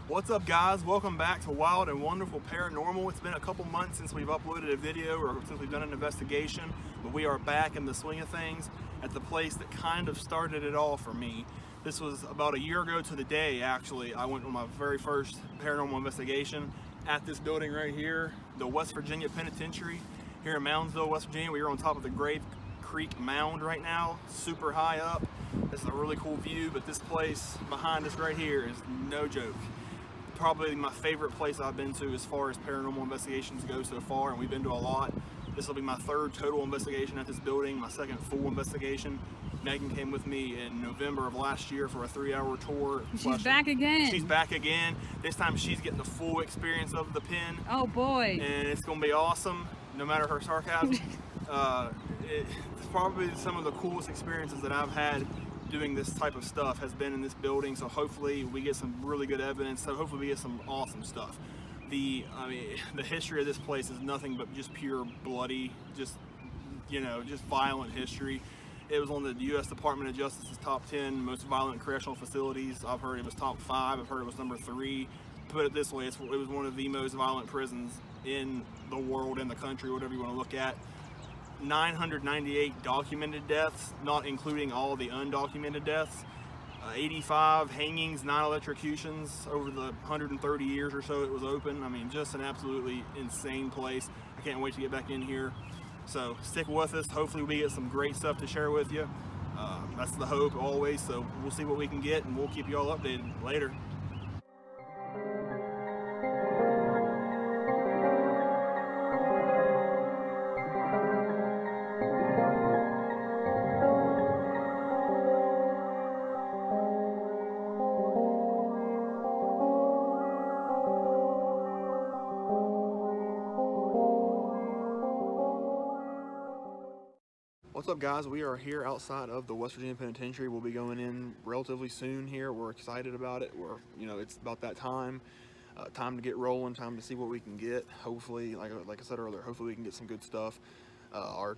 What's up, guys? Welcome back to Wild and Wonderful Paranormal. It's been a couple months since we've uploaded a video or since we've done an investigation, but we are back in the swing of things at the place that kind of started it all for me. This was about a year ago to the day, actually. I went on my very first paranormal investigation at this building right here, the West Virginia Penitentiary here in Moundsville, West Virginia. We are on top of the Grave Creek Mound right now, super high up. This is a really cool view, but this place behind us right here is no joke. Probably my favorite place I've been to as far as paranormal investigations go so far, and we've been to a lot. This will be my third total investigation at this building, my second full investigation. Megan came with me in November of last year for a 3-hour tour. She's back again. She's back again. This time she's getting the full experience of the pen. Oh boy. And it's gonna be awesome, no matter her sarcasm. It's probably some of the coolest experiences that I've had doing this type of stuff has been in this building, so hopefully we get some really good evidence, so hopefully we get some awesome stuff. The history of this place is nothing but just pure bloody, just violent history. It was on the U.S. Department of Justice's top 10 most violent correctional facilities. I've heard it was top 5, I've heard it was number 3. Put it this way, it was one of the most violent prisons in the world, in the country, whatever you want to look at. 998 documented deaths, not including all the undocumented deaths. 85 hangings, 9 electrocutions over the 130 years or so it was open. I mean, just an absolutely insane place. I can't wait to get back in here. So stick with us. Hopefully we get some great stuff to share with you. That's the hope always. So we'll see what we can get, and we'll keep you all updated later. What's up, guys? We are here outside of the West Virginia Penitentiary. We'll be going in relatively soon here. We're excited about it. It's about that time. Time to get rolling, time to see what we can get. Hopefully, like I said earlier, hopefully we can get some good stuff. Our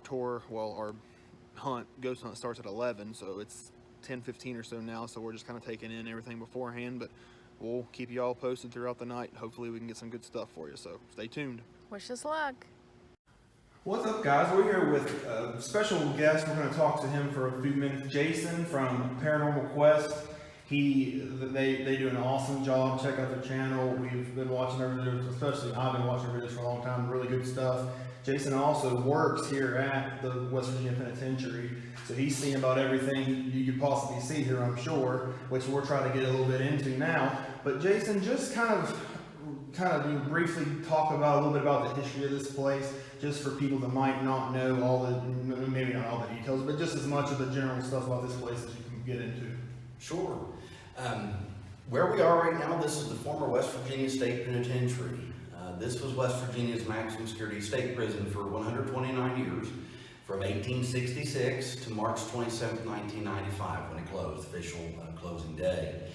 ghost hunt starts at 11, so it's 10:15 or so now, so we're just kind of taking in everything beforehand, but we'll keep you all posted throughout the night. Hopefully we can get some good stuff for you, so stay tuned. Wish us luck. What's up, guys? We're here with a special guest. We're going to talk to him for a few minutes. Jason from Paranormal Quest. They do an awesome job. Check out their channel. We've been watching their videos, especially I've been watching their videos for a long time. Really good stuff. Jason also works here at the West Virginia Penitentiary, so he's seen about everything you could possibly see here, I'm sure, which we're trying to get a little bit into now. But Jason, just kind of briefly talk about a little bit about the history of this place, just for people that might not know maybe not all the details, but just as much of the general stuff about this place as you can get into. Sure. Where we are right now, this is the former West Virginia State Penitentiary. This was West Virginia's maximum security state prison for 129 years, from 1866 to March 27, 1995, when it closed, official closing day.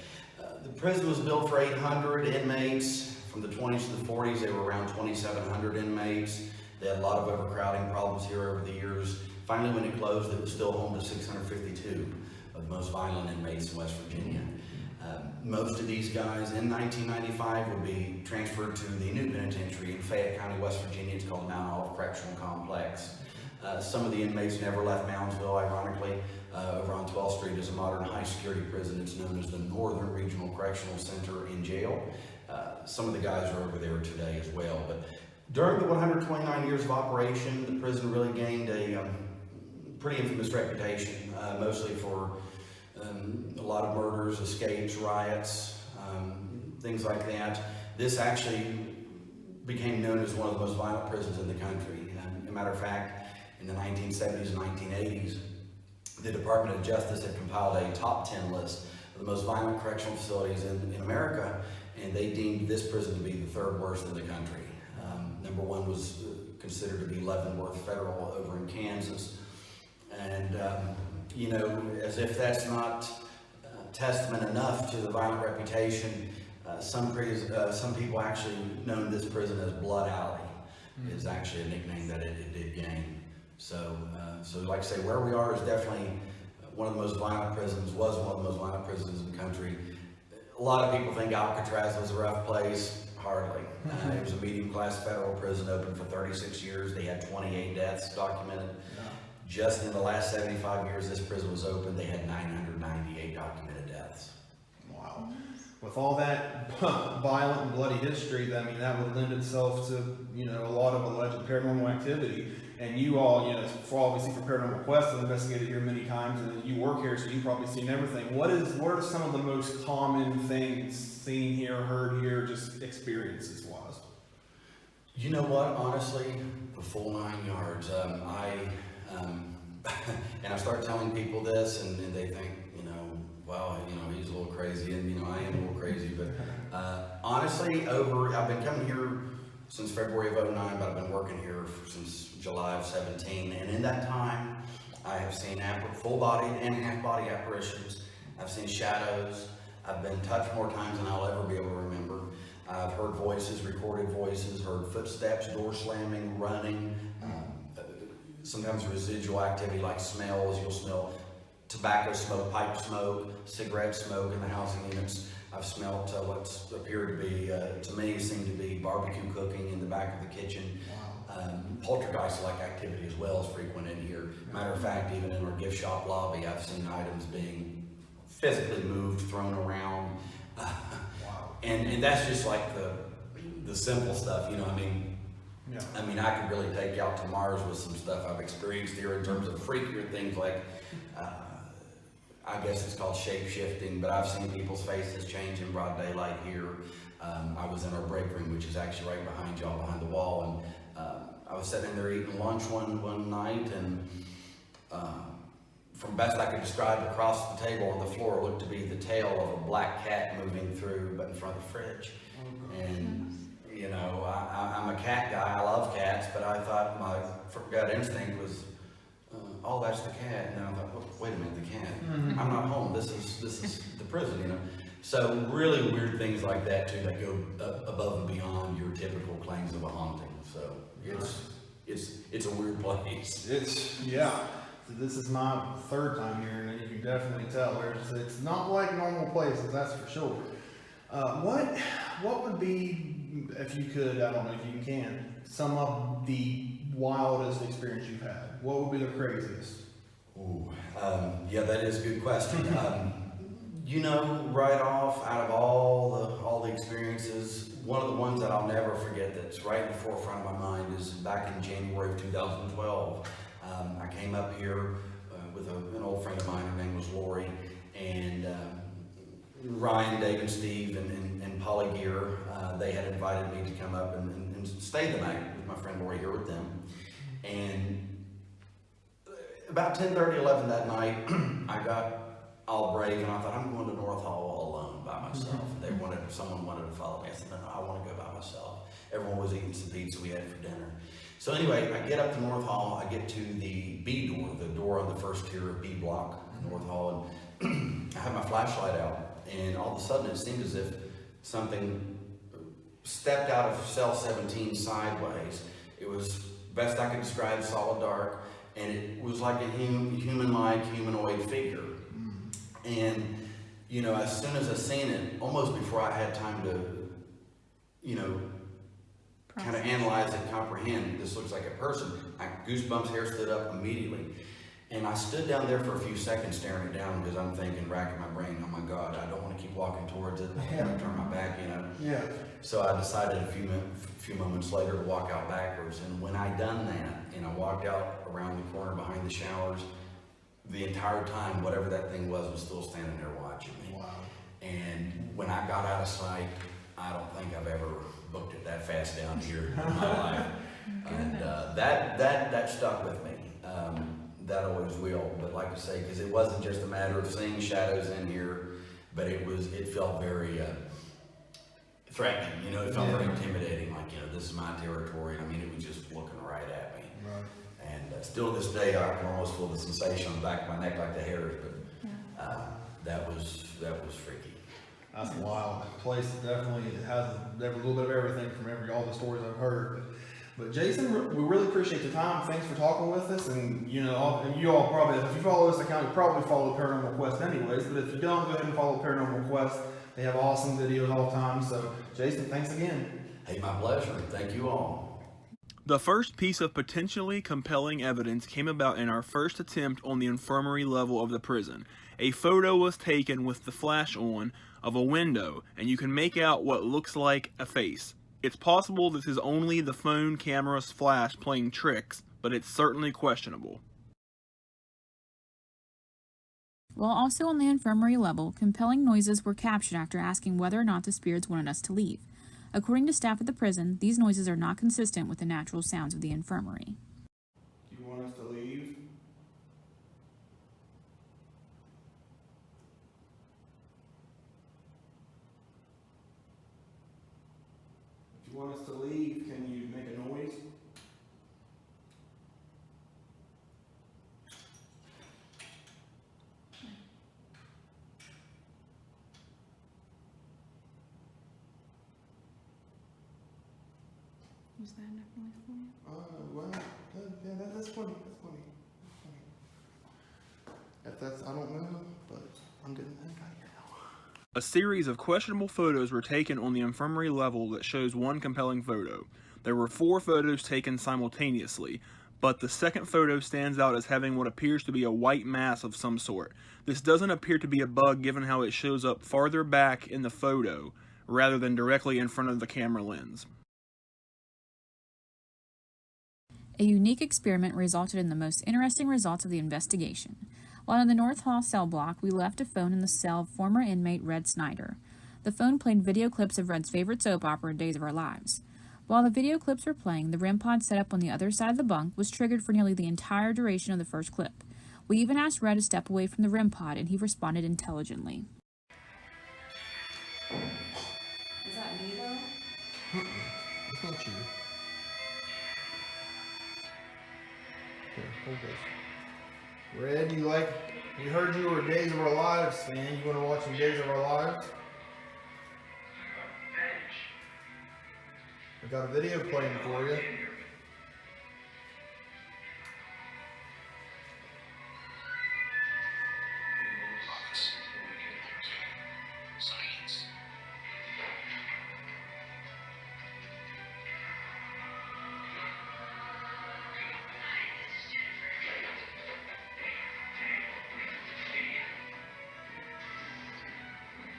The prison was built for 800 inmates. From the 20s to the 40s, they were around 2,700 inmates. They had a lot of overcrowding problems here over the years. Finally, when it closed, it was still home to 652 of the most violent inmates in West Virginia. Most of these guys in 1995 would be transferred to the new penitentiary in Fayette County, West Virginia. It's called Mount Olive Correctional Complex. Some of the inmates never left Moundsville, ironically. Over on 12th Street is a modern high security prison. It's known as the Northern Regional Correctional Center and Jail. Some of the guys are over there today as well. But during the 129 years of operation, the prison really gained a pretty infamous reputation, mostly for a lot of murders, escapes, riots, things like that. This actually became known as one of the most violent prisons in the country. As a matter of fact, in the 1970s and 1980s, the Department of Justice had compiled a top 10 list of the most violent correctional facilities in America, and they deemed this prison to be the 3rd worst in the country. Number 1 was considered to be Leavenworth Federal over in Kansas. And, as if that's not testament enough to the violent reputation, some people actually known this prison as Blood Alley. Is actually a nickname that it did gain. So, so like I say, where we are is definitely one of the most violent prisons, was one of the most violent prisons in the country. A lot of people think Alcatraz was a rough place. Hardly. It was a medium-class federal prison open for 36 years. They had 28 deaths documented. Yeah. Just in the last 75 years this prison was open, they had 998 documented deaths. Wow. With all that violent and bloody history, I mean, that would lend itself to, you know, a lot of alleged paranormal activity. And you all, you know, obviously for Paranormal Quest, have investigated here many times, and you work here, so you've probably seen everything. What are some of the most common things seen here, heard here, just experiences wise? You know what? Honestly, the full 9 yards. And I start telling people this, and they think, you know, wow, you know, he's a little crazy, and you know, I am a little crazy. But honestly, I've been coming here since February of '09, but I've been working here since July of 17, and in that time, I have seen full-bodied and half-body apparitions. I've seen shadows. I've been touched more times than I'll ever be able to remember. I've heard voices, recorded voices, heard footsteps, door slamming, running. Sometimes residual activity like smells. You'll smell tobacco smoke, pipe smoke, cigarette smoke in the housing units. I've smelt what's appeared to be, to me, seemed to be barbecue cooking in the back of the kitchen. Wow. Poltergeist-like activity as well is frequent in here. Matter of fact, even in our gift shop lobby, I've seen items being physically moved, thrown around. Wow. And that's just like the simple stuff, you know. Yeah. I mean, I could really take you out to Mars with some stuff I've experienced here in terms of freakier things like, I guess it's called shape-shifting, but I've seen people's faces change in broad daylight here. I was in our break room, which is actually right behind y'all, behind the wall, and I was sitting in there eating lunch one night, and from best I could describe, across the table on the floor looked to be the tail of a black cat moving through, but in front of the fridge. And you know, I'm a cat guy. I love cats, but I thought my gut instinct was, oh, that's the cat. And then I thought, oh, wait a minute, the cat. Mm-hmm. I'm not home. This is the prison, you know. So really weird things like that too, that go above and beyond your typical claims of a haunting. So it's a weird place. Yeah. So this is my third time here, and you can definitely tell it's not like normal places, that's for sure. What would be, if you could, I don't know if you can, sum up the wildest experience you've had? What would be the craziest? Ooh, yeah, that is a good question. You know, right off, out of all the experiences, one of the ones that I'll never forget that's right in the forefront of my mind is back in January of 2012. I came up here with an old friend of mine. Her name was Lori, and Ryan, Dave, and Steve, and Polly Gear, they had invited me to come up and stay the night with my friend Lori here with them. And about 10:30, 11 that night, I got all brave, and I thought, I'm going to North Hall all alone by myself. Someone wanted to follow me. I said, no, I want to go by myself. Everyone was eating some pizza we had for dinner. So anyway, I get up to North Hall. I get to the B door, the door on the first tier of B block in North Hall, and I have my flashlight out, and all of a sudden it seemed as if something stepped out of cell 17 sideways. It was, best I could describe, solid dark, and it was like a human-like, humanoid figure. And, you know, as soon as I seen it, almost before I had time to, you know, kind of analyze and comprehend, this looks like a person, goosebumps, hair stood up immediately. And I stood down there for a few seconds staring it down because I'm thinking, racking my brain, oh my God, I don't want to keep walking towards it. I want to turn my back, you know. Yeah. So I decided a few moments later to walk out backwards. And when I done that, and I walked out around the corner behind the showers, the entire time, whatever that thing was still standing there watching me. Wow. And when I got out of sight, I don't think I've ever booked it that fast down here in my life. And that stuck with me. That always will. But like I say, because it wasn't just a matter of seeing shadows in here, but it felt very threatening. You know, it felt very intimidating. Like, you know, this is my territory. I mean, it was just looking right at me. Right. And still to this day, I can almost feel the sensation on the back of my neck like the hairs. But that was freaky. That's wild. That place definitely has a little bit of everything from all the stories I've heard. But Jason, we really appreciate your time. Thanks for talking with us. And you all probably, if you follow this account, you probably follow Paranormal Quest anyways. But if you don't, go ahead and follow Paranormal Quest. They have awesome videos all the time. So Jason, thanks again. Hey, my pleasure. Thank you all. The first piece of potentially compelling evidence came about in our first attempt on the infirmary level of the prison. A photo was taken with the flash on of a window, and you can make out what looks like a face. It's possible this is only the phone camera's flash playing tricks, but it's certainly questionable. While also on the infirmary level, compelling noises were captured after asking whether or not the spirits wanted us to leave. According to staff at the prison, these noises are not consistent with the natural sounds of the infirmary. Do you want us to leave? If you want us to leave, can you make a noise? Was that enough noise for you? Well, yeah, that's funny. If that's, I don't know, but I'm getting that guy now. A series of questionable photos were taken on the infirmary level that shows one compelling photo. There were 4 photos taken simultaneously, but the second photo stands out as having what appears to be a white mass of some sort. This doesn't appear to be a bug given how it shows up farther back in the photo rather than directly in front of the camera lens. A unique experiment resulted in the most interesting results of the investigation. While in the North Hall cell block, we left a phone in the cell of former inmate Red Snyder. The phone played video clips of Red's favorite soap opera, Days of Our Lives. While the video clips were playing, the REM pod set up on the other side of the bunk was triggered for nearly the entire duration of the first clip. We even asked Red to step away from the REM pod, and he responded intelligently. Is that me though? It's not you. Here, hold this. Red, we heard you were a Days of Our Lives fan. You want to watch some Days of Our Lives? We got a video playing for you.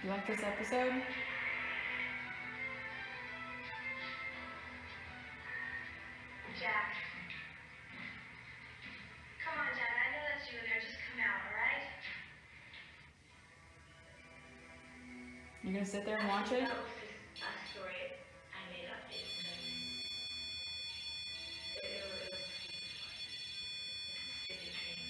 You like this episode? Jack. Come on, Jack. I know that's you in there. Just come out, all right? You gonna sit there and watch it? That was just a story I made up. It was a stupid dream.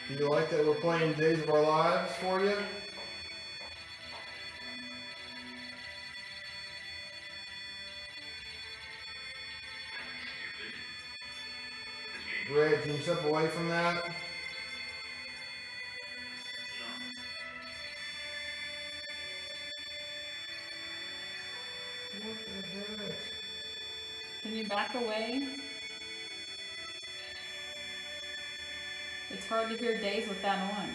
Do you like that we're playing Days of Our Lives for you? Red, can you step away from that? What the heck? Can you back away? It's hard to hear Days with that on.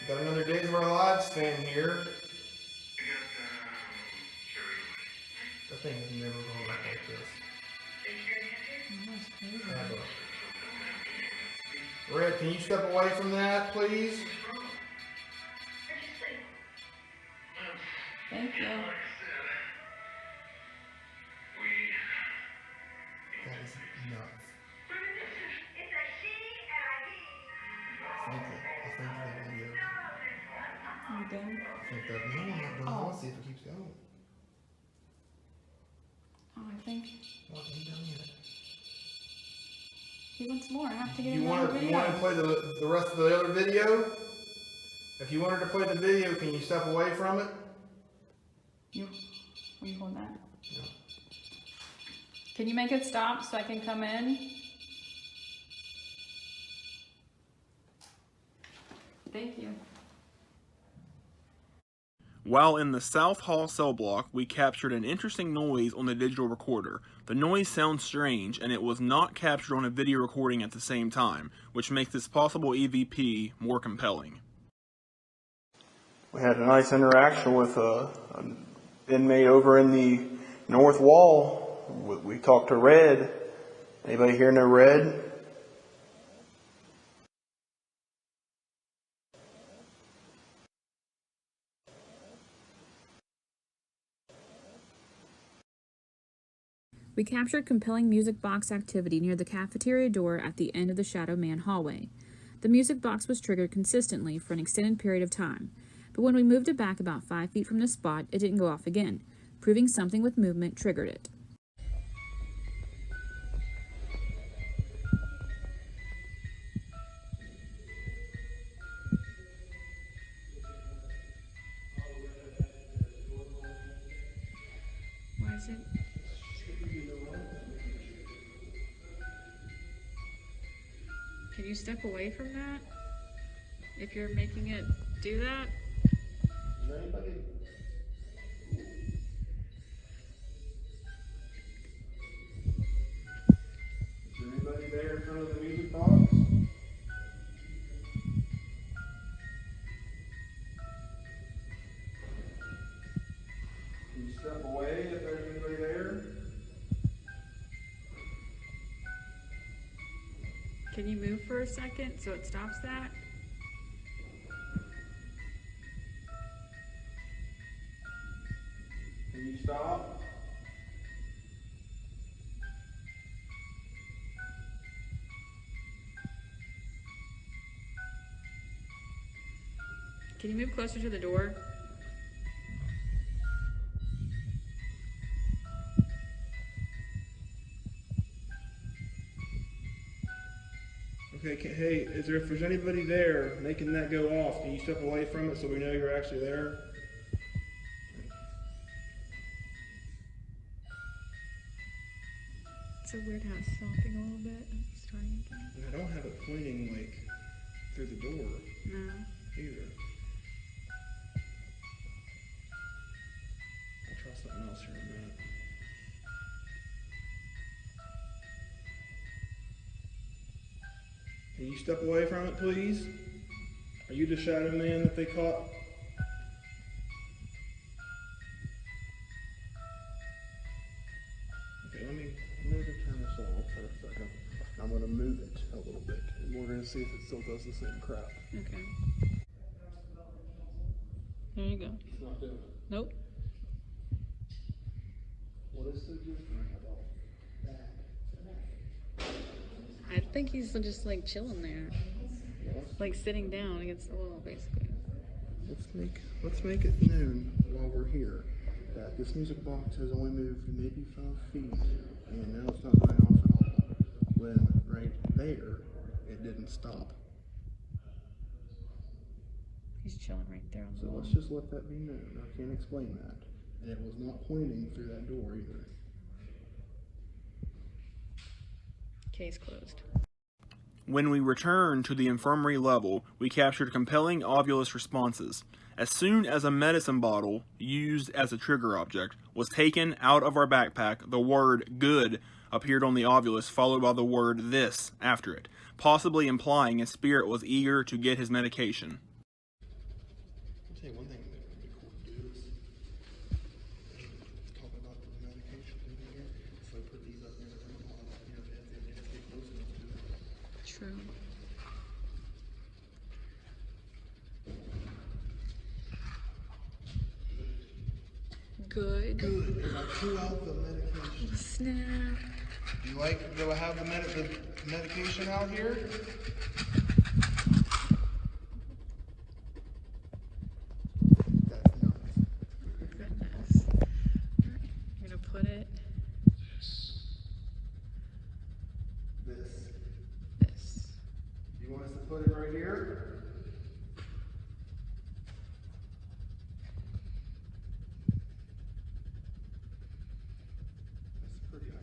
Got another Days of Our Lives fan here. That thing has never gone up like this. Oh, that's crazy. Ever. Red, can you step away from that, please? Thank you. That is nuts. It's a she and a he. I think that video. You done? I think that. No, I'm not done. I want to see if it keeps going. Oh, I think What have you done yet? he wants more. I have to get You another want to video. play the rest of the other video? If you wanted to play the video, can you step away from it? Will you hold that? No. Can you make it stop so I can come in? Thank you. While in the South Hall cell block, we captured an interesting noise on the digital recorder. The noise sounds strange, and it was not captured on a video recording at the same time, which makes this possible EVP more compelling. We had a nice interaction with an inmate over in the north wall. We talked to Red. Anybody here know Red? We captured compelling music box activity near the cafeteria door at the end of the Shadow Man hallway. The music box was triggered consistently for an extended period of time, but when we moved it back about 5 feet from the spot, it didn't go off again, proving something with movement triggered it. Why is it? Can you step away from that? If you're making it do that? Is there anybody? Is there anybody there in front of the music box? Can you step away if there's anybody there? Can you move for a second so it stops that? Can you stop? Can you move closer to the door? Okay, hey, if there's anybody there making that go off, can you step away from it so we know you're actually there? It's a weird how it's stopping a little bit. Starting again. And I don't have it pointing like through the door No. either. I'll try something else here in a minute. Can you step away from it, please? Are you the shadow man that they caught? Okay, let me turn this off for a second. I'm gonna move it a little bit, and we're gonna see if it still does the same crap. Okay. There you go. It's not doing it. Nope. What is so different about that? I think he's just like chilling there. Like sitting down against the wall, basically. Let's make it known while we're here that this music box has only moved maybe 5 feet, and now it's not going off at all. When right there, it didn't stop. He's chilling right there on the So wall. let's just let that be known. I can't explain that, and it was not pointing through that door either. Case closed. When we returned to the infirmary level, we captured compelling Ovilus responses. As soon as a medicine bottle, used as a trigger object, was taken out of our backpack, the word "good" appeared on the Ovilus, followed by the word "this" after it, possibly implying a spirit was eager to get his medication. I'll tell you one thing that would be cool to do is talk about the medication in here. So put these up near the room, if they get close enough to it. True. Good. Good, because I threw out the medication. Snap. Do I have the medication out here? Goodness. I'm gonna put it this. You want us to put it right here? That's pretty ironic.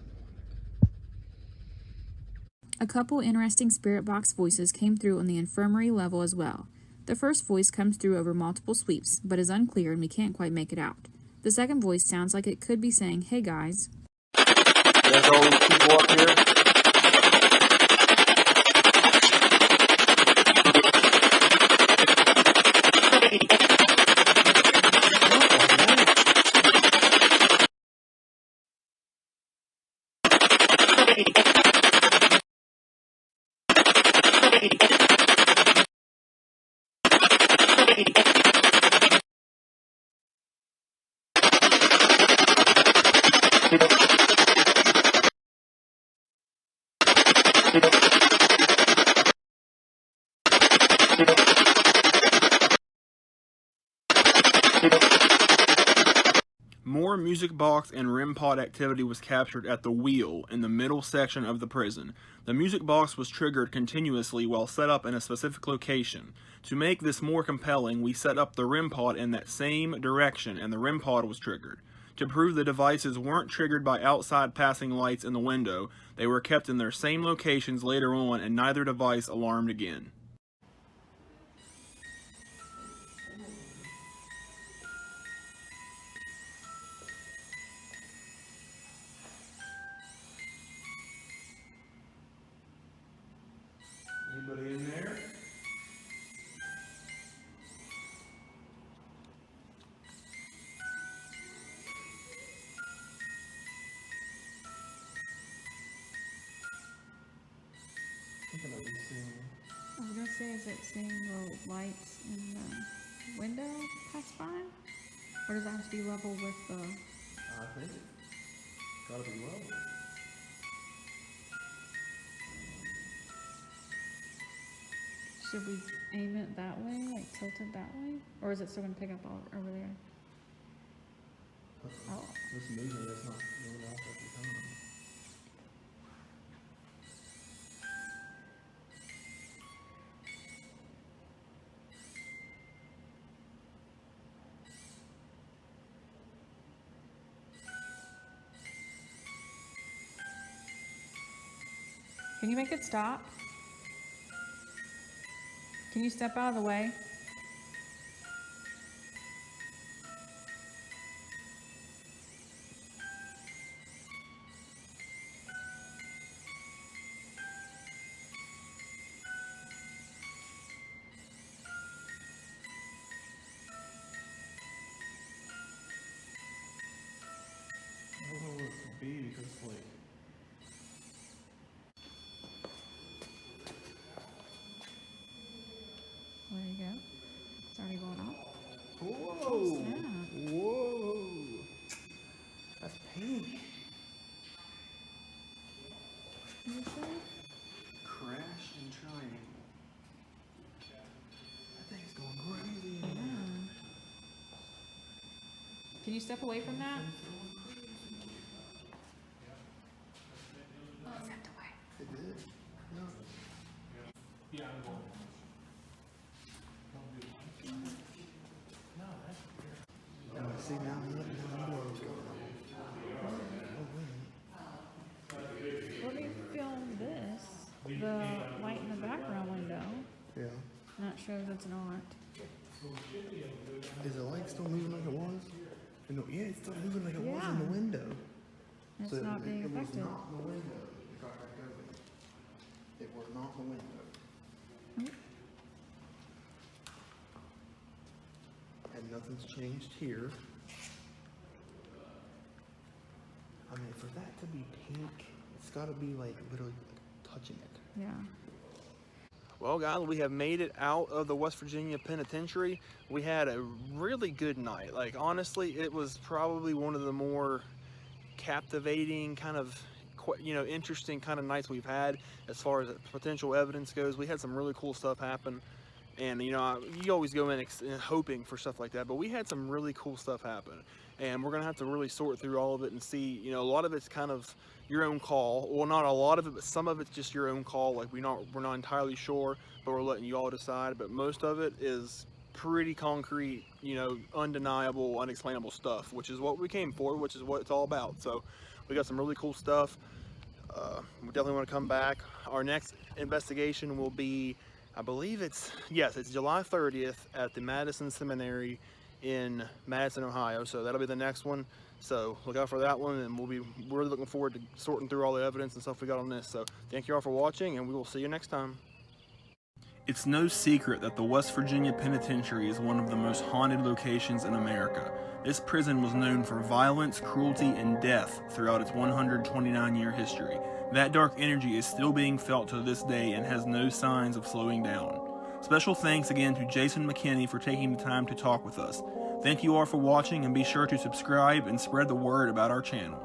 A couple interesting spirit box voices came through on the infirmary level as well. The first voice comes through over multiple sweeps, but is unclear and we can't quite make it out. The second voice sounds like it could be saying, "Hey guys." There's all these people up here. More music box and REM pod activity was captured at the wheel in the middle section of the prison. The music box was triggered continuously while set up in a specific location. To make this more compelling, we set up the REM pod in that same direction and the REM pod was triggered. To prove the devices weren't triggered by outside passing lights in the window, they were kept in their same locations later on and neither device alarmed again. Anybody in there? I was gonna say, is it seeing the lights in the window pass by? Or does that have to be level with the... I think it's gotta be level. Should we aim it that way, like tilt it that way? Or is it still gonna pick up all over there? Oh. This movement is not going off every time. Can you make it stop? Can you step out of the way? I don't know what it could be because like There you go. It's already going off. whoa, Yeah. whoa, that's pink. You see? Crash and triangle. That thing's going crazy. Yeah. Can you step away from that? Stepped away. It did. No. See now, look, now the door's going on. Let me film this. The light in the background window. Yeah. And that shows it's not. Is the light still moving like it was? No, yeah, it's still moving like it was in the Yeah. window. It's So not being it was affected. not the window. It got back open. It was not the window. Nope. And nothing's changed here. I mean, for that to be pink, it's got to be like literally touching it. Yeah. Well, guys, we have made it out of the West Virginia Penitentiary. We had a really good night. Like, honestly, it was probably one of the more captivating, kind of, interesting kind of nights we've had as far as potential evidence goes. We had some really cool stuff happen. And, you always go in hoping for stuff like that. But we had some really cool stuff happen. And we're going to have to really sort through all of it and see, a lot of it's kind of your own call. Well, not a lot of it, but some of it's just your own call. Like, we're not entirely sure, but we're letting you all decide. But most of it is pretty concrete, undeniable, unexplainable stuff, which is what we came for, which is what it's all about. So we got some really cool stuff. We definitely want to come back. Our next investigation will be I believe it's July 30th at the Madison Seminary in Madison, Ohio. So that'll be the next one. So look out for that one, and we're really looking forward to sorting through all the evidence and stuff we got on this. So thank you all for watching, and we will see you next time. It's no secret that the West Virginia Penitentiary is one of the most haunted locations in America. This prison was known for violence, cruelty, and death throughout its 129-year history. That dark energy is still being felt to this day and has no signs of slowing down. Special thanks again to Jason McKinney for taking the time to talk with us. Thank you all for watching, and be sure to subscribe and spread the word about our channel.